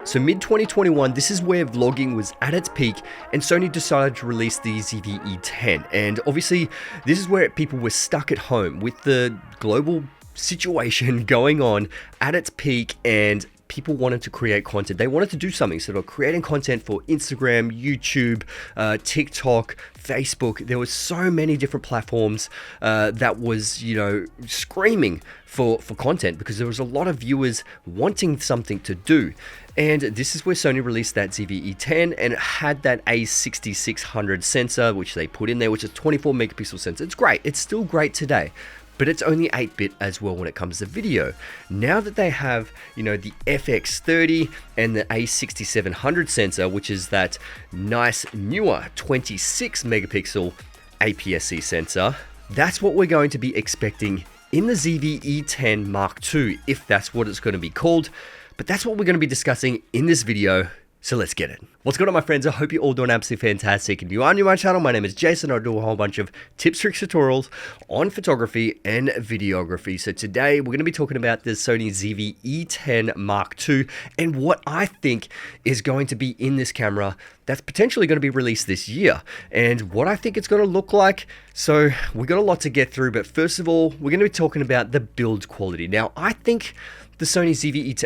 So mid 2021, this is where vlogging was at its peak and Sony decided to release the ZV-E10. And obviously this is where people were stuck at home with the global situation going on at its peak, and people wanted to create content. They wanted to do something. So they were creating content for Instagram, YouTube, TikTok, Facebook. There were so many different platforms that was, screaming for content because there was a lot of viewers wanting something to do. And this is where Sony released that ZV-E10, and it had that A6600 sensor, which they put in there, which is 24 megapixel sensor. It's great. It's still great today. But it's only 8-bit as well when it comes to video. Now that they have, the FX30 and the A6700 sensor, which is that nice newer 26 megapixel APS-C sensor, that's what we're going to be expecting in the ZV-E10 Mark II, if that's what it's going to be called. But that's what we're going to be discussing in this video. So let's get it. What's going on, my friends? I hope you're all doing absolutely fantastic. If you are new to my channel, my name is Jason. I do a whole bunch of tips, tricks, tutorials on photography and videography. So today we're going to be talking about the Sony ZV-E10 Mark II and what I think is going to be in this camera that's potentially going to be released this year and what I think it's going to look like. So we've got a lot to get through, but first of all, we're going to be talking about the build quality. Now, I think the Sony ZV-E10,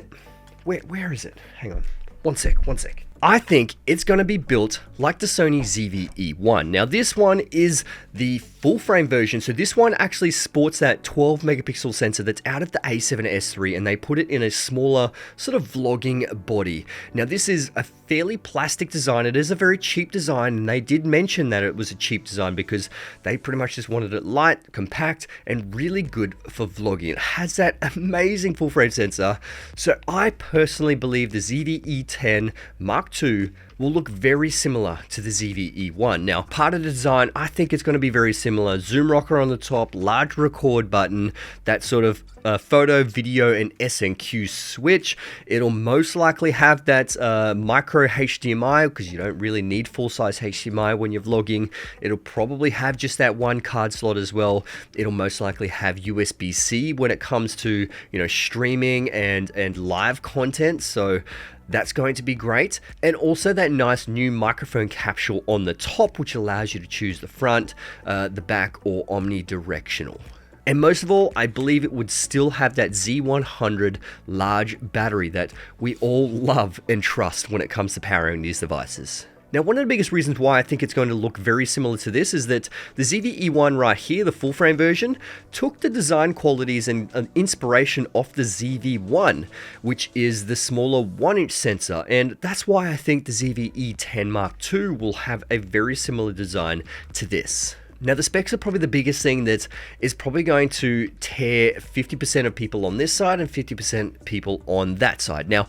where is it? Hang on. One sec. I think it's going to be built like the Sony ZV-E1. Now this one is the full frame version. So this one actually sports that 12 megapixel sensor that's out of the A7S III, and they put it in a smaller sort of vlogging body. Now this is a fairly plastic design. It is a very cheap design, and they did mention that it was a cheap design because they pretty much just wanted it light, compact, and really good for vlogging. It has that amazing full frame sensor. So I personally believe the ZV-E10 Mark II will look very similar to the ZV-E1. Now, part of the design, I think it's going to be very similar. Zoom rocker on the top, large record button, that sort of photo, video, and SNQ switch. It'll most likely have that micro HDMI because you don't really need full-size HDMI when you're vlogging. It'll probably have just that one card slot as well. It'll most likely have USB-C when it comes to, streaming and live content. So that's going to be great. And also that nice new microphone capsule on the top, which allows you to choose the front, the back, or omnidirectional. And most of all, I believe it would still have that Z100 large battery that we all love and trust when it comes to powering these devices. Now, one of the biggest reasons why I think it's going to look very similar to this is that the ZV-E1 right here, the full frame version, took the design qualities and inspiration off the ZV-1, which is the smaller 1-inch sensor. And that's why I think the ZV-E10 Mark II will have a very similar design to this. Now, the specs are probably the biggest thing that is probably going to tear 50% of people on this side and 50% people on that side. Now,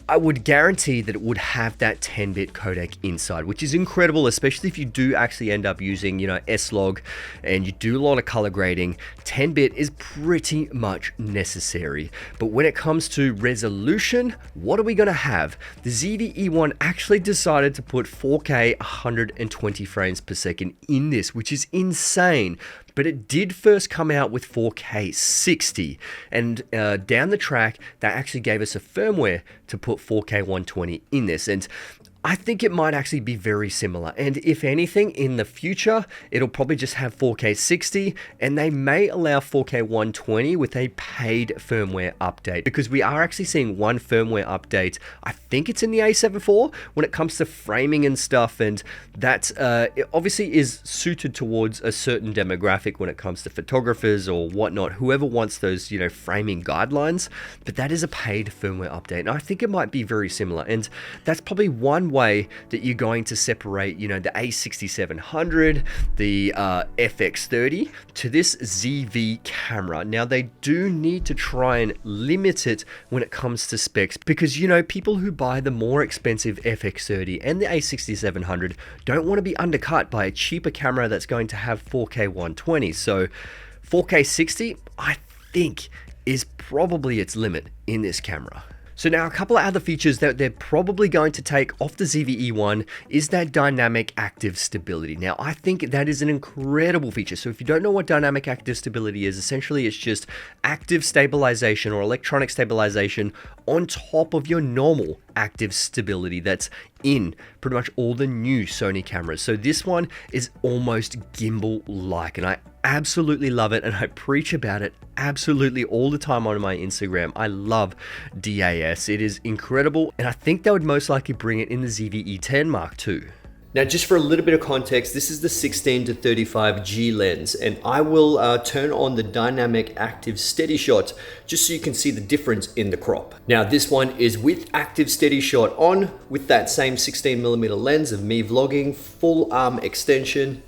I would guarantee that it would have that 10-bit codec inside, which is incredible, especially if you do actually end up using, S-Log and you do a lot of color grading. 10-bit is pretty much necessary. But when it comes to resolution, what are we going to have? The ZV-E1 actually decided to put 4K 120 frames per second in this, which is insane. But it did first come out with 4K 60, and down the track, that actually gave us a firmware to put 4K 120 in this. And I think it might actually be very similar. And if anything, in the future, it'll probably just have 4K 60, and they may allow 4K 120 with a paid firmware update, because we are actually seeing one firmware update. I think it's in the A7 IV when it comes to framing and stuff, and that it obviously is suited towards a certain demographic when it comes to photographers or whatnot, whoever wants those, framing guidelines. But that is a paid firmware update, and I think it might be very similar. And that's probably one way that you're going to separate, the A6700, the FX30 to this ZV camera. Now, they do need to try and limit it when it comes to specs because, people who buy the more expensive FX30 and the A6700 don't want to be undercut by a cheaper camera that's going to have 4K 120. So 4K 60, I think, is probably its limit in this camera. So now a couple of other features that they're probably going to take off the ZV-E1 is that dynamic active stability. Now, I think that is an incredible feature. So if you don't know what dynamic active stability is, essentially it's just active stabilization or electronic stabilization on top of your normal active stability that's in pretty much all the new Sony cameras. So this one is almost gimbal-like, and I absolutely love it, and I preach about it absolutely all the time on my Instagram. I love DAS. It is incredible, and I think they would most likely bring it in the ZV-E10 Mark II. Now, just for a little bit of context, this is the 16-35G lens, and I will turn on the dynamic active steady shot just so you can see the difference in the crop. Now, this one is with active steady shot on, with that same 16mm lens of me vlogging, full arm extension.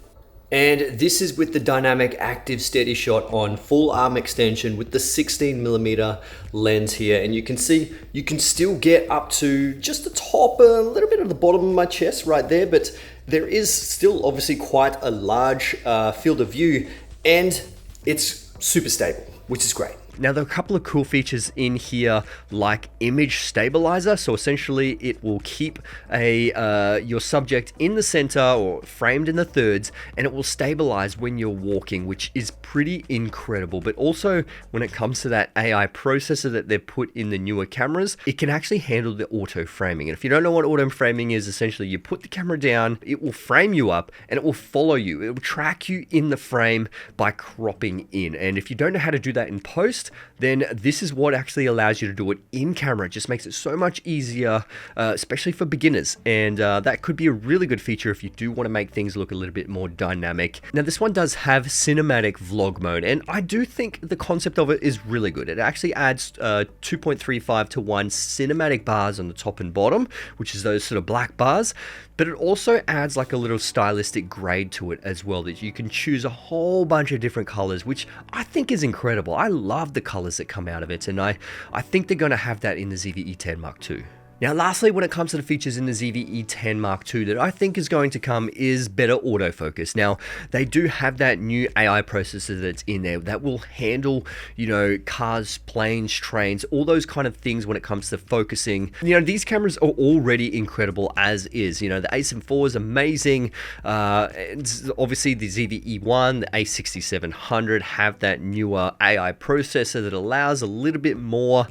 And this is with the dynamic active steady shot on, full arm extension with the 16mm lens here. And you can see, you can still get up to just the top, a little bit of the bottom of my chest right there, but there is still obviously quite a large field of view, and it's super stable, which is great. Now, there are a couple of cool features in here, like image stabilizer. So essentially it will keep your subject in the center or framed in the thirds, and it will stabilize when you're walking, which is pretty incredible. But also when it comes to that AI processor that they've put in the newer cameras, it can actually handle the auto framing. And if you don't know what auto framing is, essentially you put the camera down, it will frame you up, and it will follow you. It will track you in the frame by cropping in. And if you don't know how to do that in post, then this is what actually allows you to do it in camera. It just makes it so much easier, especially for beginners. And that could be a really good feature if you do want to make things look a little bit more dynamic. Now, this one does have cinematic vlog mode, and I do think the concept of it is really good. It actually adds 2.35 to 1 cinematic bars on the top and bottom, which is those sort of black bars. But it also adds like a little stylistic grade to it as well, that you can choose a whole bunch of different colors, which I think is incredible. I love the colors that come out of it, and I think they're going to have that in the ZV-E10 Mark II. Now, lastly, when it comes to the features in the ZV-E10 Mark II that I think is going to come is better autofocus. Now, they do have that new AI processor that's in there that will handle, you know, cars, planes, trains, all those kind of things when it comes to focusing. You know, these cameras are already incredible as is. You know, the a7 IV is amazing. Obviously, the ZV-E1, the a6700 have that newer AI processor that allows a little bit more.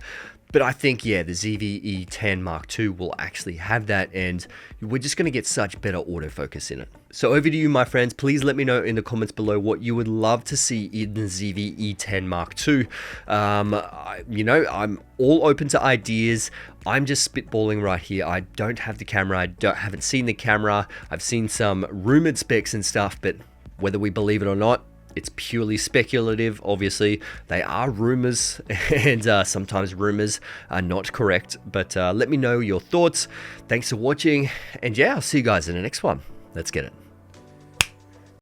But I think, yeah, the ZV-E10 Mark II will actually have that, and we're just going to get such better autofocus in it. So over to you, my friends. Please let me know in the comments below what you would love to see in the ZV-E10 Mark II. You know, I'm all open to ideas. I'm just spitballing right here. I don't have the camera. I haven't seen the camera. I've seen some rumored specs and stuff, but whether we believe it or not, it's purely speculative. Obviously, they are rumors, and sometimes rumors are not correct. But let me know your thoughts. Thanks for watching, and yeah, I'll see you guys in the next one. Let's get it.